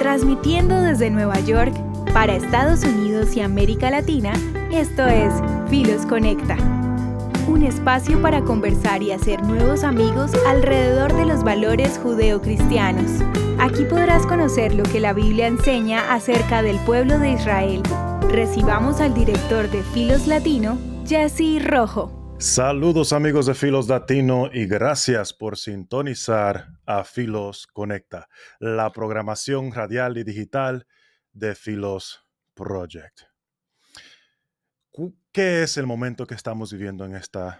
Transmitiendo desde Nueva York para Estados Unidos y América Latina, esto es Filos Conecta. Un espacio para conversar y hacer nuevos amigos alrededor de los valores judeocristianos. Aquí podrás conocer lo que la Biblia enseña acerca del pueblo de Israel. Recibamos al director de Filos Latino, Jesse Rojo. Saludos amigos de Filos Latino y gracias por sintonizar a Filos Conecta, la programación radial y digital de Filos Project. ¿Qué es el momento que estamos viviendo en este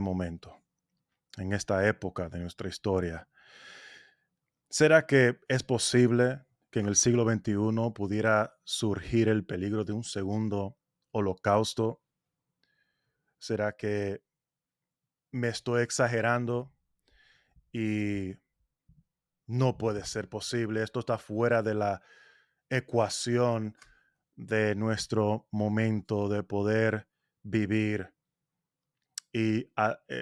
momento, en esta época de nuestra historia? ¿Será que es posible que en el siglo XXI pudiera surgir el peligro de un segundo holocausto? ¿Será que me estoy exagerando y no puede ser posible? Esto está fuera de la ecuación de nuestro momento de poder vivir y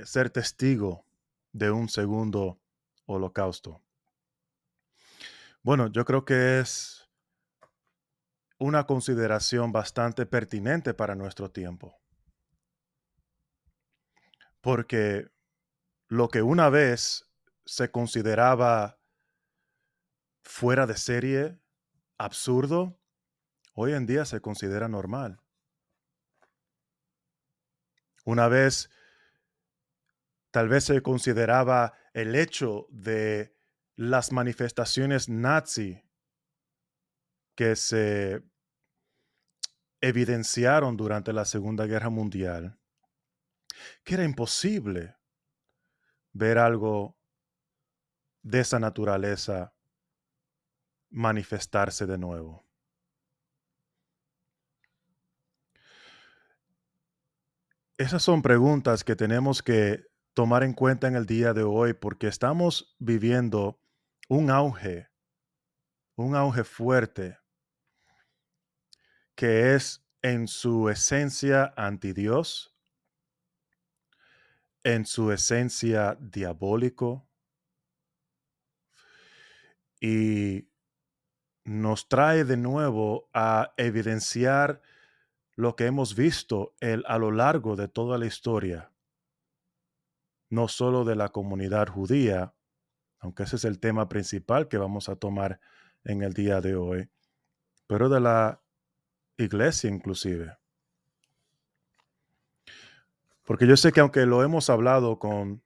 ser testigo de un segundo holocausto. Bueno, yo creo que es una consideración bastante pertinente para nuestro tiempo, porque lo que una vez se consideraba fuera de serie, absurdo, hoy en día se considera normal. Una vez tal vez se consideraba el hecho de las manifestaciones nazi que se evidenciaron durante la Segunda Guerra Mundial, que era imposible ver algo de esa naturaleza manifestarse de nuevo. Esas son preguntas que tenemos que tomar en cuenta en el día de hoy porque estamos viviendo un auge fuerte que es en su esencia anti Dios, en su esencia diabólico, y nos trae de nuevo a evidenciar lo que hemos visto a lo largo de toda la historia, no solo de la comunidad judía, aunque ese es el tema principal que vamos a tomar en el día de hoy, pero de la iglesia inclusive. Porque yo sé que aunque lo hemos hablado con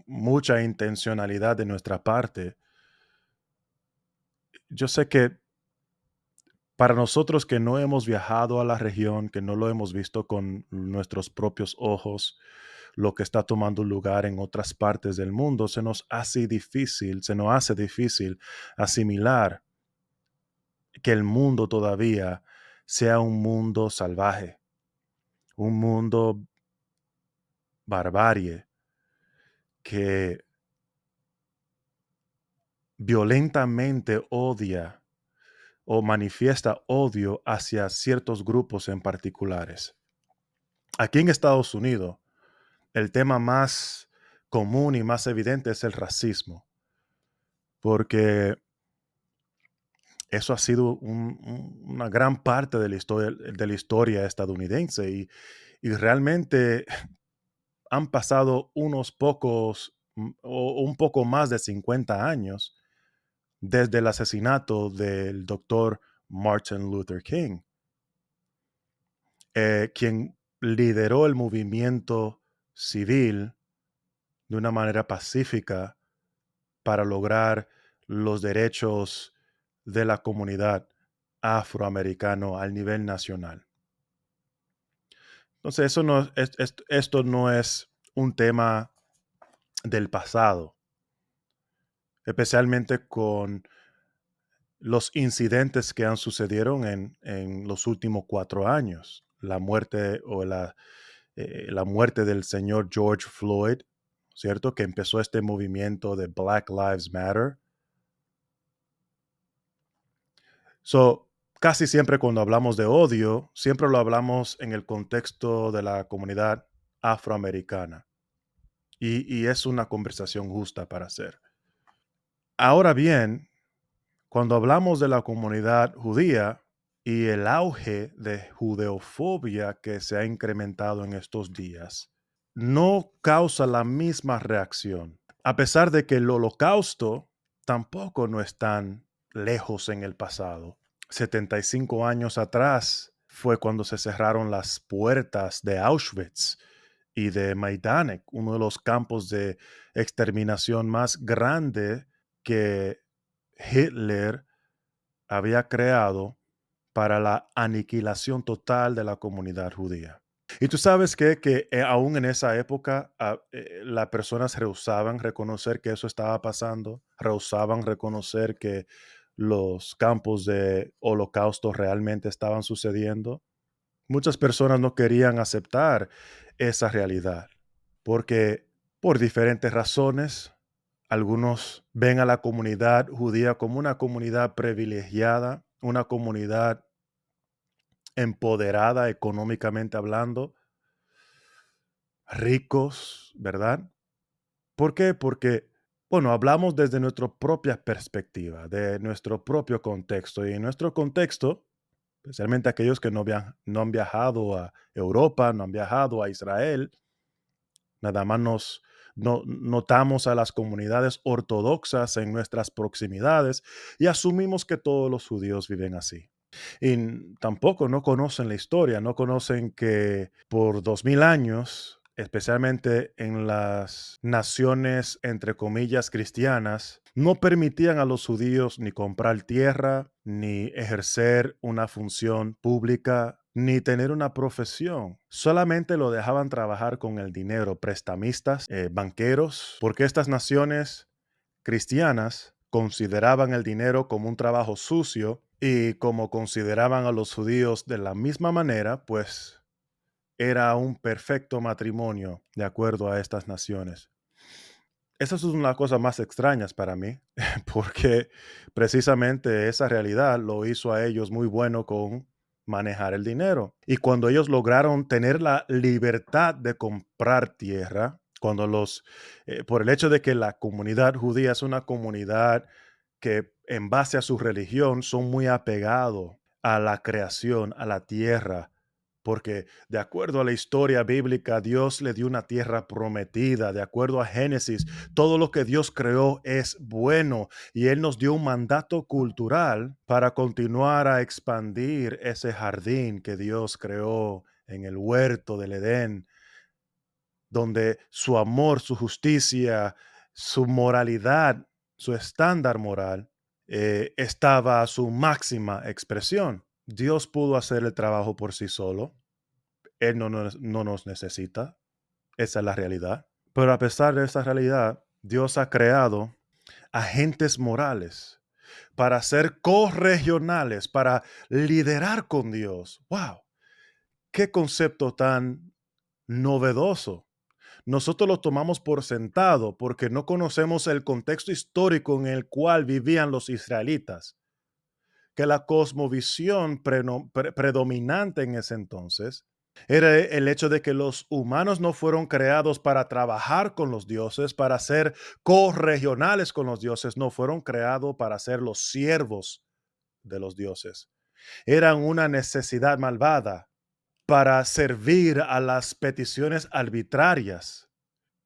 mucha intencionalidad de nuestra parte, yo sé que para nosotros que no hemos viajado a la región, que no lo hemos visto con nuestros propios ojos, lo que está tomando lugar en otras partes del mundo, se nos hace difícil asimilar que el mundo todavía sea un mundo salvaje, un mundo barbarie, que violentamente odia o manifiesta odio hacia ciertos grupos en particulares. Aquí en Estados Unidos, el tema más común y más evidente es el racismo, porque eso ha sido una gran parte de la historia estadounidense y realmente han pasado unos pocos o un poco más de 50 años desde el asesinato del doctor Martin Luther King, quien lideró el movimiento civil de una manera pacífica para lograr los derechos de la comunidad afroamericana al nivel nacional. Entonces, esto no es un tema del pasado, especialmente con los incidentes que han sucedido en los últimos 4 años. La muerte la muerte del señor George Floyd, ¿cierto? Que empezó este movimiento de Black Lives Matter. Casi siempre cuando hablamos de odio, siempre lo hablamos en el contexto de la comunidad afroamericana. Y es una conversación justa para hacer. Ahora bien, cuando hablamos de la comunidad judía y el auge de judeofobia que se ha incrementado en estos días, no causa la misma reacción. A pesar de que el holocausto tampoco no es tan lejos en el pasado. 75 años atrás fue cuando se cerraron las puertas de Auschwitz y de Majdanek, uno de los campos de exterminación más grande que Hitler había creado para la aniquilación total de la comunidad judía. Y tú sabes que aún en esa época las personas rehusaban reconocer que eso estaba pasando, rehusaban reconocer que los campos de holocausto realmente estaban sucediendo. Muchas personas no querían aceptar esa realidad porque por diferentes razones, algunos ven a la comunidad judía como una comunidad privilegiada, una comunidad empoderada económicamente hablando, ricos, ¿verdad? ¿Por qué? Porque, bueno, hablamos desde nuestra propia perspectiva, de nuestro propio contexto. Y en nuestro contexto, especialmente aquellos que no han viajado a Europa, no han viajado a Israel, nada más notamos a las comunidades ortodoxas en nuestras proximidades y asumimos que todos los judíos viven así. Y tampoco no conocen la historia, no conocen que por 2000 años, especialmente en las naciones, entre comillas, cristianas, no permitían a los judíos ni comprar tierra, ni ejercer una función pública, ni tener una profesión. Solamente lo dejaban trabajar con el dinero, prestamistas, banqueros, porque estas naciones cristianas consideraban el dinero como un trabajo sucio y como consideraban a los judíos de la misma manera, pues era un perfecto matrimonio de acuerdo a estas naciones. Esas son las cosas más extrañas para mí, porque precisamente esa realidad lo hizo a ellos muy bueno con manejar el dinero. Y cuando ellos lograron tener la libertad de comprar tierra, por el hecho de que la comunidad judía es una comunidad que en base a su religión son muy apegados a la creación, a la tierra, porque de acuerdo a la historia bíblica, Dios le dio una tierra prometida. De acuerdo a Génesis, todo lo que Dios creó es bueno y Él nos dio un mandato cultural para continuar a expandir ese jardín que Dios creó en el huerto del Edén, donde su amor, su justicia, su moralidad, su estándar moral estaba a su máxima expresión. Dios pudo hacer el trabajo por sí solo. Él no nos necesita. Esa es la realidad. Pero a pesar de esa realidad, Dios ha creado agentes morales para ser corregionales, para liderar con Dios. ¡Wow! ¡Qué concepto tan novedoso! Nosotros lo tomamos por sentado porque no conocemos el contexto histórico en el cual vivían los israelitas, que la cosmovisión predominante en ese entonces era el hecho de que los humanos no fueron creados para trabajar con los dioses, para ser corregionales con los dioses, no fueron creados para ser los siervos de los dioses. Eran una necesidad malvada para servir a las peticiones arbitrarias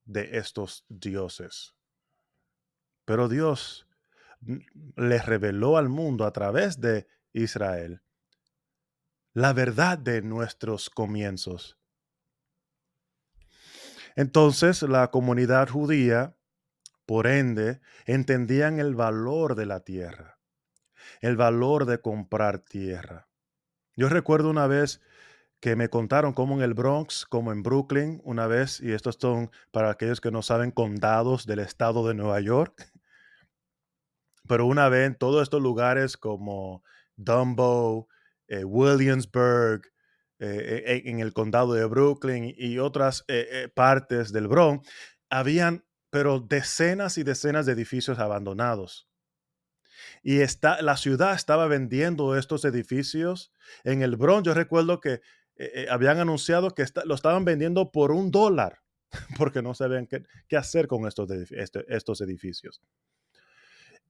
de estos dioses. Pero Dios les reveló al mundo a través de Israel la verdad de nuestros comienzos. Entonces la comunidad judía, por ende, entendían el valor de la tierra, el valor de comprar tierra. Yo recuerdo una vez que me contaron cómo en el Bronx, como en Brooklyn, una vez, y estos son para aquellos que no saben, condados del estado de Nueva York, pero una vez en todos estos lugares como Dumbo, Williamsburg, en el condado de Brooklyn y otras partes del Bronx, habían, pero decenas y decenas de edificios abandonados. Y la ciudad estaba vendiendo estos edificios. En el Bronx, yo recuerdo que habían anunciado que lo estaban vendiendo por $1, porque no sabían qué hacer con estos edificios.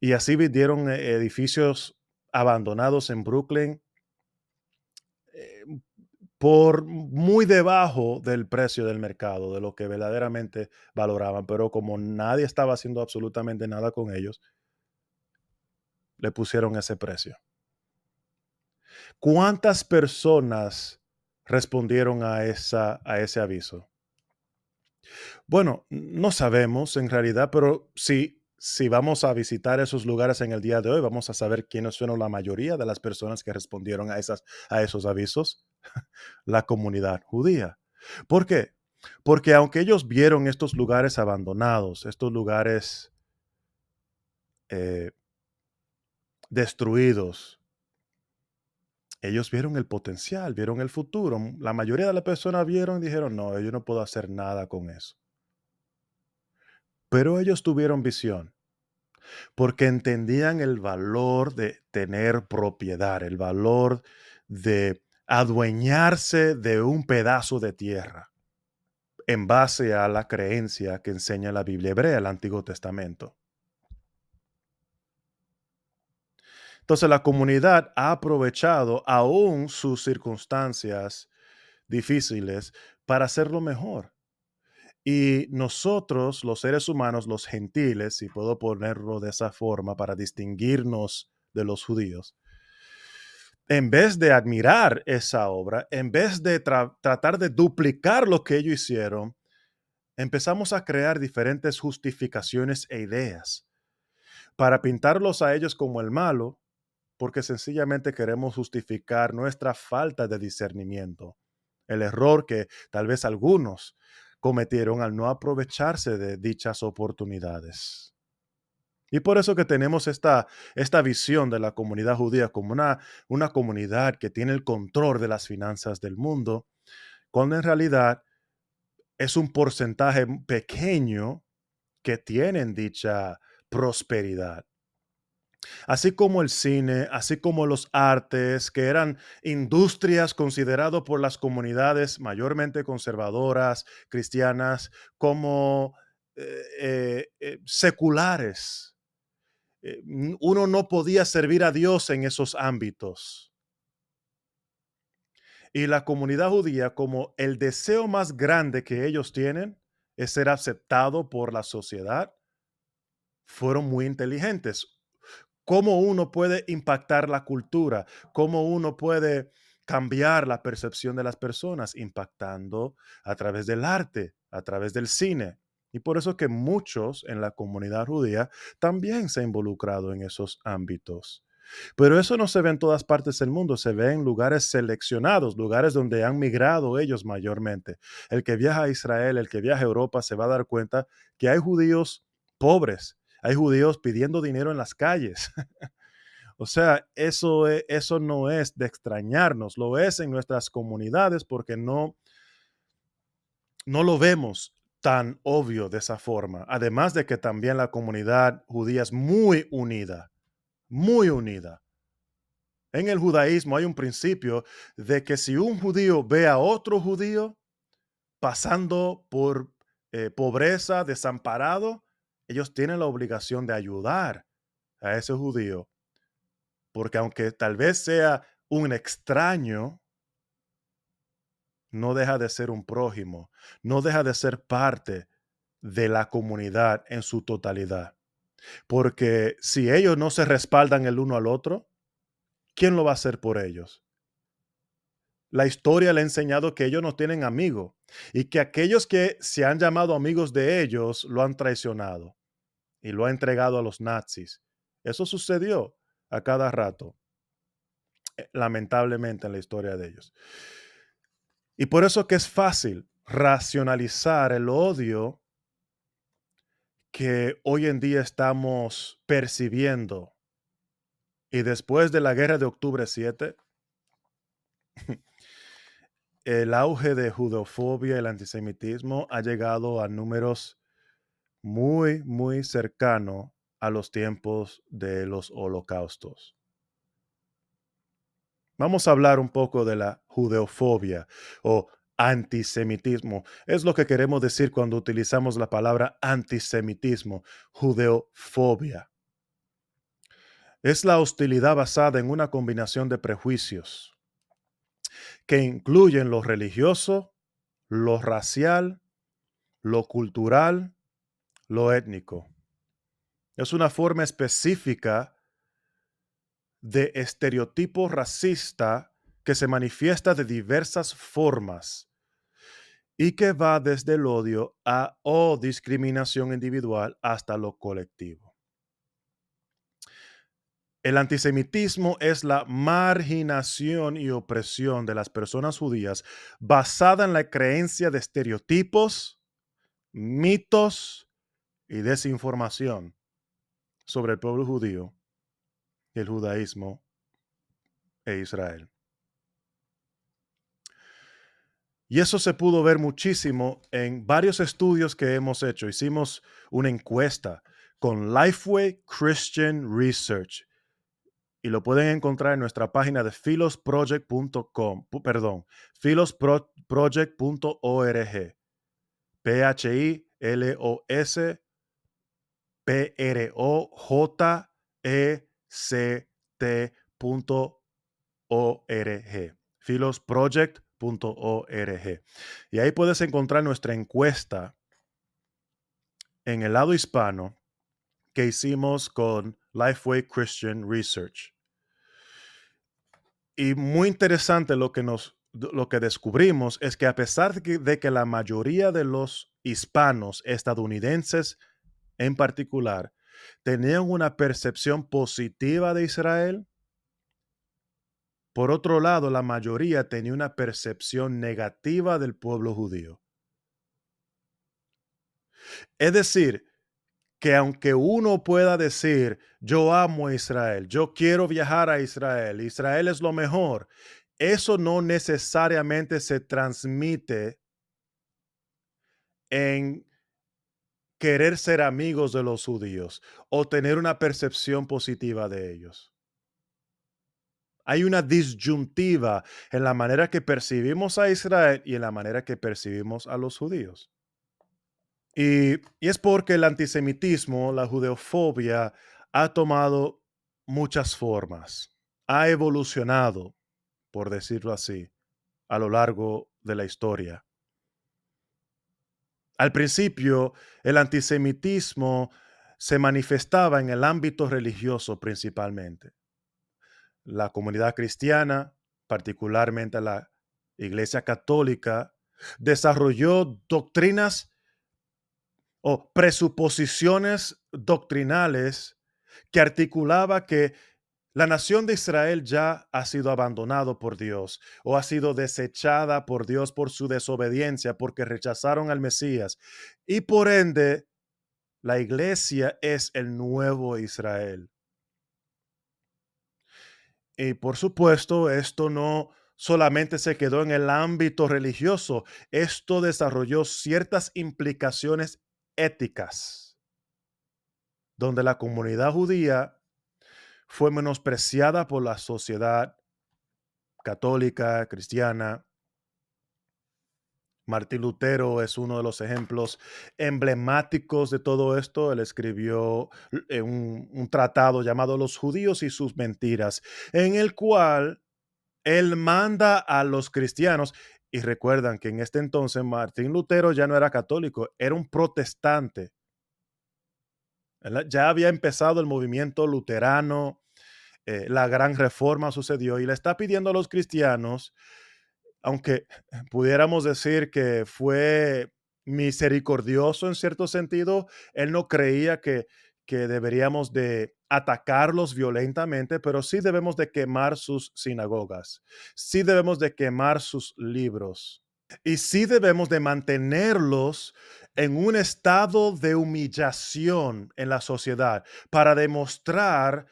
y así vendieron edificios abandonados en Brooklyn eh, por muy debajo del precio del mercado, de lo que verdaderamente valoraban, pero como nadie estaba haciendo absolutamente nada con ellos, le pusieron ese precio. ¿Cuántas personas respondieron a ese aviso? Bueno, no sabemos en realidad, pero si vamos a visitar esos lugares en el día de hoy, vamos a saber quiénes fueron la mayoría de las personas que respondieron a esos avisos. La comunidad judía. ¿Por qué? Porque aunque ellos vieron estos lugares abandonados, estos lugares eh, destruidos, ellos vieron el potencial, vieron el futuro. La mayoría de las personas vieron y dijeron, no, yo no puedo hacer nada con eso. Pero ellos tuvieron visión porque entendían el valor de tener propiedad, el valor de adueñarse de un pedazo de tierra en base a la creencia que enseña la Biblia hebrea, el Antiguo Testamento. Entonces la comunidad ha aprovechado aún sus circunstancias difíciles para hacerlo mejor. Y nosotros, los seres humanos, los gentiles, si puedo ponerlo de esa forma para distinguirnos de los judíos, en vez de admirar esa obra, en vez de tratar de duplicar lo que ellos hicieron, empezamos a crear diferentes justificaciones e ideas para pintarlos a ellos como el malo, porque sencillamente queremos justificar nuestra falta de discernimiento, el error que tal vez algunos cometieron al no aprovecharse de dichas oportunidades. Y por eso que tenemos esta visión de la comunidad judía como una comunidad que tiene el control de las finanzas del mundo, cuando en realidad es un porcentaje pequeño que tienen dicha prosperidad. Así como el cine, así como los artes, que eran industrias consideradas por las comunidades mayormente conservadoras, cristianas, como seculares. Uno no podía servir a Dios en esos ámbitos. Y la comunidad judía, como el deseo más grande que ellos tienen es ser aceptado por la sociedad, fueron muy inteligentes. Cómo uno puede impactar la cultura, cómo uno puede cambiar la percepción de las personas, impactando a través del arte, a través del cine. Y por eso que muchos en la comunidad judía también se han involucrado en esos ámbitos. Pero eso no se ve en todas partes del mundo, se ve en lugares seleccionados, lugares donde han migrado ellos mayormente. El que viaja a Israel, el que viaja a Europa, se va a dar cuenta que hay judíos pobres, hay judíos pidiendo dinero en las calles. O sea, eso no es de extrañarnos, lo es en nuestras comunidades porque no lo vemos tan obvio de esa forma. Además de que también la comunidad judía es muy unida, muy unida. En el judaísmo hay un principio de que si un judío ve a otro judío pasando por pobreza, desamparado, ellos tienen la obligación de ayudar a ese judío, porque aunque tal vez sea un extraño, no deja de ser un prójimo, no deja de ser parte de la comunidad en su totalidad. Porque si ellos no se respaldan el uno al otro, ¿quién lo va a hacer por ellos? La historia le ha enseñado que ellos no tienen amigos y que aquellos que se han llamado amigos de ellos lo han traicionado y lo han entregado a los nazis. Eso sucedió a cada rato, lamentablemente en la historia de ellos. Y por eso que es fácil racionalizar el odio que hoy en día estamos percibiendo. Y después de la guerra de octubre 7, el auge de judofobia y el antisemitismo ha llegado a números muy, muy cercanos a los tiempos de los holocaustos. Vamos a hablar un poco de la judeofobia o antisemitismo. Es lo que queremos decir cuando utilizamos la palabra antisemitismo, judeofobia. Es la hostilidad basada en una combinación de prejuicios que incluyen lo religioso, lo racial, lo cultural, lo étnico. Es una forma específica de estereotipo racista que se manifiesta de diversas formas y que va desde el odio a o discriminación individual hasta lo colectivo. El antisemitismo es la marginación y opresión de las personas judías basada en la creencia de estereotipos, mitos y desinformación sobre el pueblo judío, el judaísmo e Israel. Y eso se pudo ver muchísimo en varios estudios que hemos hecho. Hicimos una encuesta con Lifeway Christian Research y lo pueden encontrar en nuestra página de philosproject.com, perdón, philosproject.org. PHILOSPROJECT.org. Philosproject.org. Y ahí puedes encontrar nuestra encuesta en el lado hispano que hicimos con Lifeway Christian Research. Y muy interesante lo que descubrimos es que a pesar de que la mayoría de los hispanos estadounidenses en particular tenían una percepción positiva de Israel, por otro lado, la mayoría tenía una percepción negativa del pueblo judío. Es decir, que aunque uno pueda decir, yo amo a Israel, yo quiero viajar a Israel, Israel es lo mejor, eso no necesariamente se transmite en querer ser amigos de los judíos o tener una percepción positiva de ellos. Hay una disyuntiva en la manera que percibimos a Israel y en la manera que percibimos a los judíos. Y es porque el antisemitismo, la judeofobia, ha tomado muchas formas, ha evolucionado, por decirlo así, a lo largo de la historia. Al principio, el antisemitismo se manifestaba en el ámbito religioso principalmente. La comunidad cristiana, particularmente la Iglesia Católica, desarrolló doctrinas o presuposiciones doctrinales que articulaba que la nación de Israel ya ha sido abandonado por Dios o ha sido desechada por Dios por su desobediencia, porque rechazaron al Mesías. Y por ende, la iglesia es el nuevo Israel. Y por supuesto, esto no solamente se quedó en el ámbito religioso, esto desarrolló ciertas implicaciones éticas, donde la comunidad judía fue menospreciada por la sociedad católica, cristiana. Martín Lutero es uno de los ejemplos emblemáticos de todo esto. Él escribió un tratado llamado Los judíos y sus mentiras, en el cual él manda a los cristianos, y recuerdan que en este entonces Martín Lutero ya no era católico, era un protestante. Ya había empezado el movimiento luterano, la gran reforma sucedió y le está pidiendo a los cristianos, aunque pudiéramos decir que fue misericordioso en cierto sentido, él no creía que deberíamos de atacarlos violentamente, pero sí debemos de quemar sus sinagogas, sí debemos de quemar sus libros y sí debemos de mantenerlos en un estado de humillación en la sociedad para demostrar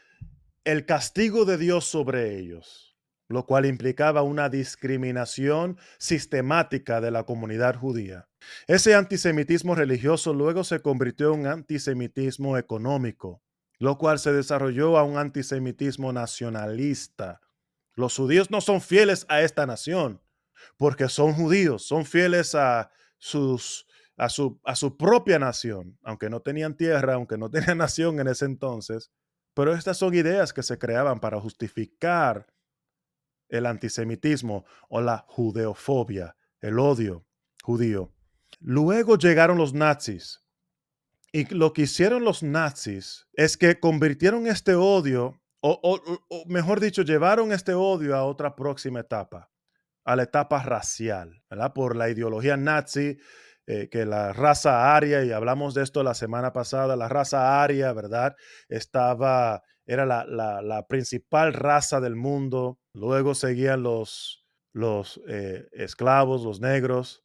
el castigo de Dios sobre ellos, lo cual implicaba una discriminación sistemática de la comunidad judía. Ese antisemitismo religioso luego se convirtió en un antisemitismo económico, lo cual se desarrolló a un antisemitismo nacionalista. Los judíos no son fieles a esta nación porque son judíos, son fieles a su propia nación, aunque no tenían tierra, aunque no tenían nación en ese entonces. Pero estas son ideas que se creaban para justificar el antisemitismo o la judeofobia, el odio judío. Luego llegaron los nazis. Y lo que hicieron los nazis es que convirtieron este odio, o mejor dicho, llevaron este odio a otra próxima etapa, a la etapa racial, ¿verdad? Por la ideología nazi, que la raza aria, y hablamos de esto la semana pasada, la raza aria, ¿verdad? Era la principal raza del mundo. Luego seguían los esclavos, los negros,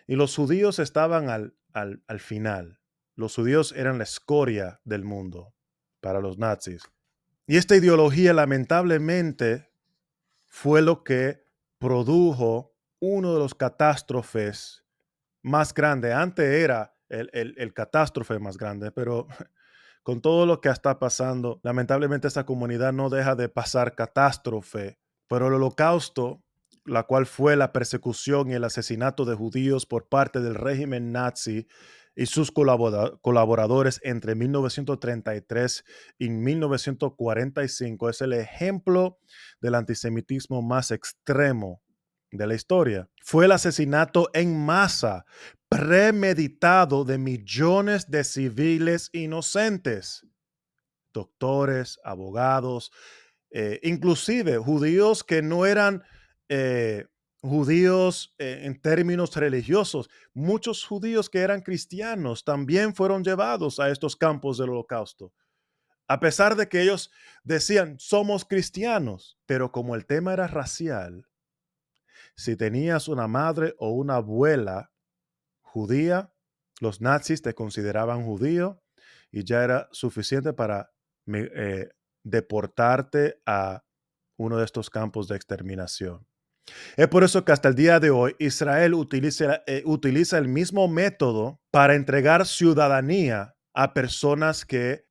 y los judíos estaban al final. Los judíos eran la escoria del mundo para los nazis. Y esta ideología lamentablemente fue lo que produjo uno de los catástrofes más grandes. Antes era el catástrofe más grande, pero con todo lo que está pasando, lamentablemente esta comunidad no deja de pasar catástrofe. Pero el holocausto, la cual fue la persecución y el asesinato de judíos por parte del régimen nazi y sus colaboradores entre 1933 y 1945, es el ejemplo del antisemitismo más extremo de la historia. Fue el asesinato en masa, premeditado, de millones de civiles inocentes, doctores, abogados, inclusive judíos que no eran judíos en términos religiosos. Muchos judíos que eran cristianos también fueron llevados a estos campos del holocausto, a pesar de que ellos decían, somos cristianos, pero como el tema era racial, si tenías una madre o una abuela judía, los nazis te consideraban judío y ya era suficiente para deportarte a uno de estos campos de exterminación. Es por eso que hasta el día de hoy Israel utiliza el mismo método para entregar ciudadanía a personas que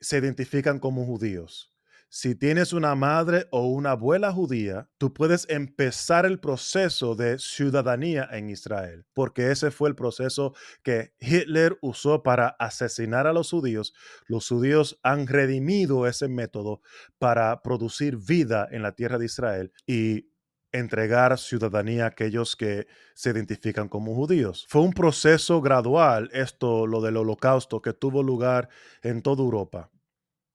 se identifican como judíos. Si tienes una madre o una abuela judía, tú puedes empezar el proceso de ciudadanía en Israel, porque ese fue el proceso que Hitler usó para asesinar a los judíos. Los judíos han redimido ese método para producir vida en la tierra de Israel y entregar ciudadanía a aquellos que se identifican como judíos. Fue un proceso gradual, lo del holocausto, que tuvo lugar en toda Europa.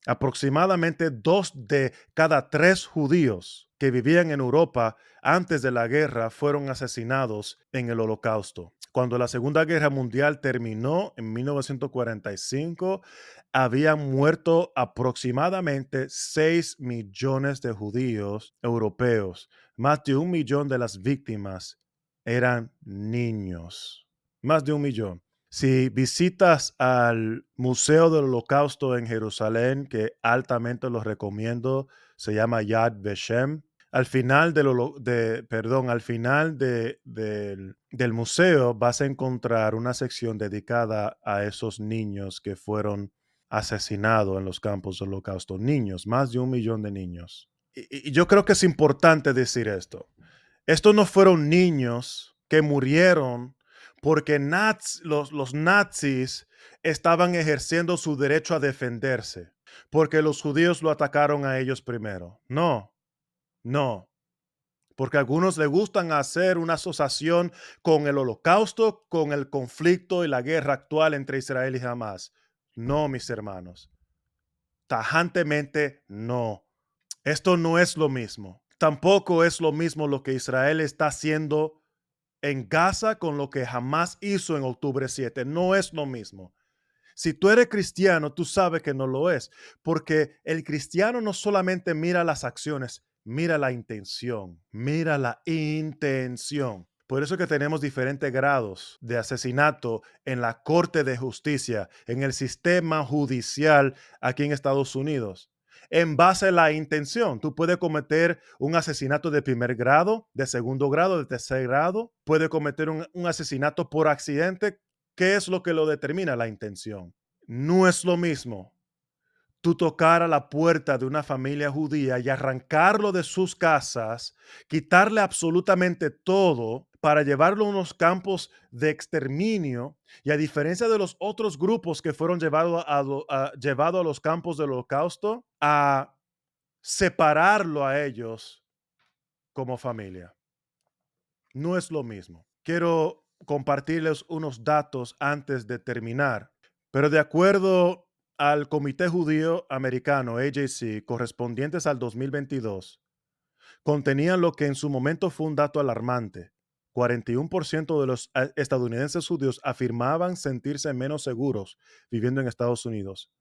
Aproximadamente 2 de cada 3 judíos que vivían en Europa antes de la guerra fueron asesinados en el holocausto. Cuando la Segunda Guerra Mundial terminó en 1945, habían muerto aproximadamente 6 millones de judíos europeos. Más de 1 millón de las víctimas eran niños. Más de 1 millón. Si visitas al Museo del Holocausto en Jerusalén, que altamente lo recomiendo, se llama Yad Vashem. Al final del museo vas a encontrar una sección dedicada a esos niños que fueron asesinados en los campos del Holocausto. Niños, más de 1 millón de niños. Y yo creo que es importante decir esto. Estos no fueron niños que murieron porque los nazis estaban ejerciendo su derecho a defenderse, porque los judíos lo atacaron a ellos primero. No, no, porque a algunos les gustan hacer una asociación con el holocausto, con el conflicto y la guerra actual entre Israel y Hamas. No, mis hermanos, tajantemente no. Esto no es lo mismo. Tampoco es lo mismo lo que Israel está haciendo en Gaza con lo que Hamas hizo en octubre 7. No es lo mismo. Si tú eres cristiano, tú sabes que no lo es, porque el cristiano no solamente mira las acciones, mira la intención, mira la intención. Por eso que tenemos diferentes grados de asesinato en la Corte de Justicia, en el sistema judicial aquí en Estados Unidos. En base a la intención, tú puedes cometer un asesinato de primer grado, de segundo grado, de tercer grado. Puedes cometer un asesinato por accidente. ¿Qué es lo que lo determina? La intención. No es lo mismo tú tocar a la puerta de una familia judía y arrancarlo de sus casas, quitarle absolutamente todo para llevarlo a unos campos de exterminio, y a diferencia de los otros grupos que fueron llevados a los campos del Holocausto, a separarlo a ellos como familia. No es lo mismo. Quiero compartirles unos datos antes de terminar, pero de acuerdo al Comité Judío Americano, AJC, correspondientes al 2022, contenían lo que en su momento fue un dato alarmante. 41% de los estadounidenses judíos afirmaban sentirse menos seguros viviendo en Estados Unidos,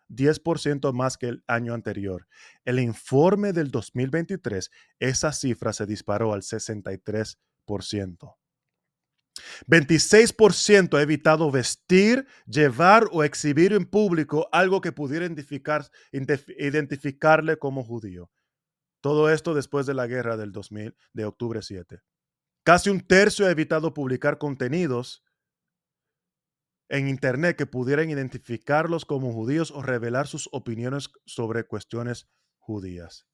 10% más que el año anterior. El informe del 2023, esa cifra se disparó al 63%. 26% ha evitado vestir, llevar o exhibir en público algo que pudiera identificarle como judío. Todo esto después de la guerra del 2000, de octubre 7. Casi un tercio ha evitado publicar contenidos en Internet que pudieran identificarlos como judíos o revelar sus opiniones sobre cuestiones judías.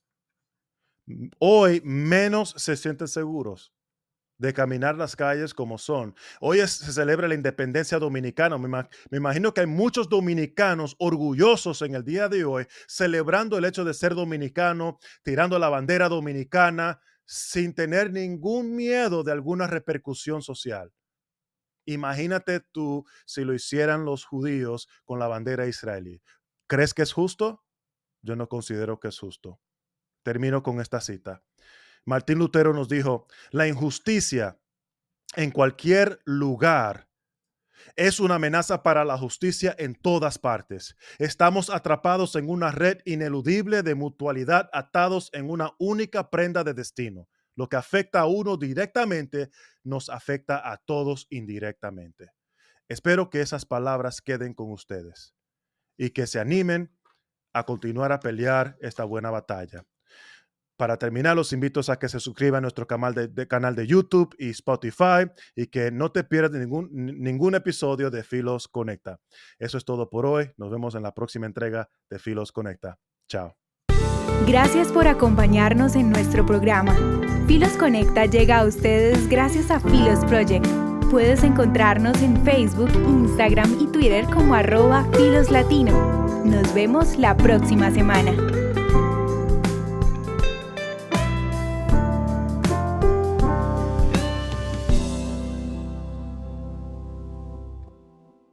Hoy menos se sienten seguros de caminar las calles como son. Hoy se celebra la independencia dominicana. Me imagino que hay muchos dominicanos orgullosos en el día de hoy, celebrando el hecho de ser dominicano, tirando la bandera dominicana, sin tener ningún miedo de alguna repercusión social. Imagínate tú si lo hicieran los judíos con la bandera israelí. ¿Crees que es justo? Yo no considero que es justo. Termino con esta cita. Martín Lutero nos dijo: la injusticia en cualquier lugar es una amenaza para la justicia en todas partes. Estamos atrapados en una red ineludible de mutualidad, atados en una única prenda de destino. Lo que afecta a uno directamente nos afecta a todos indirectamente. Espero que esas palabras queden con ustedes y que se animen a continuar a pelear esta buena batalla. Para terminar, los invito a que se suscriban a nuestro canal de YouTube y Spotify y que no te pierdas ningún episodio de Filos Conecta. Eso es todo por hoy. Nos vemos en la próxima entrega de Filos Conecta. Chao. Gracias por acompañarnos en nuestro programa. Filos Conecta llega a ustedes gracias a Filos Project. Puedes encontrarnos en Facebook, Instagram y Twitter como @FilosLatino. Nos vemos la próxima semana.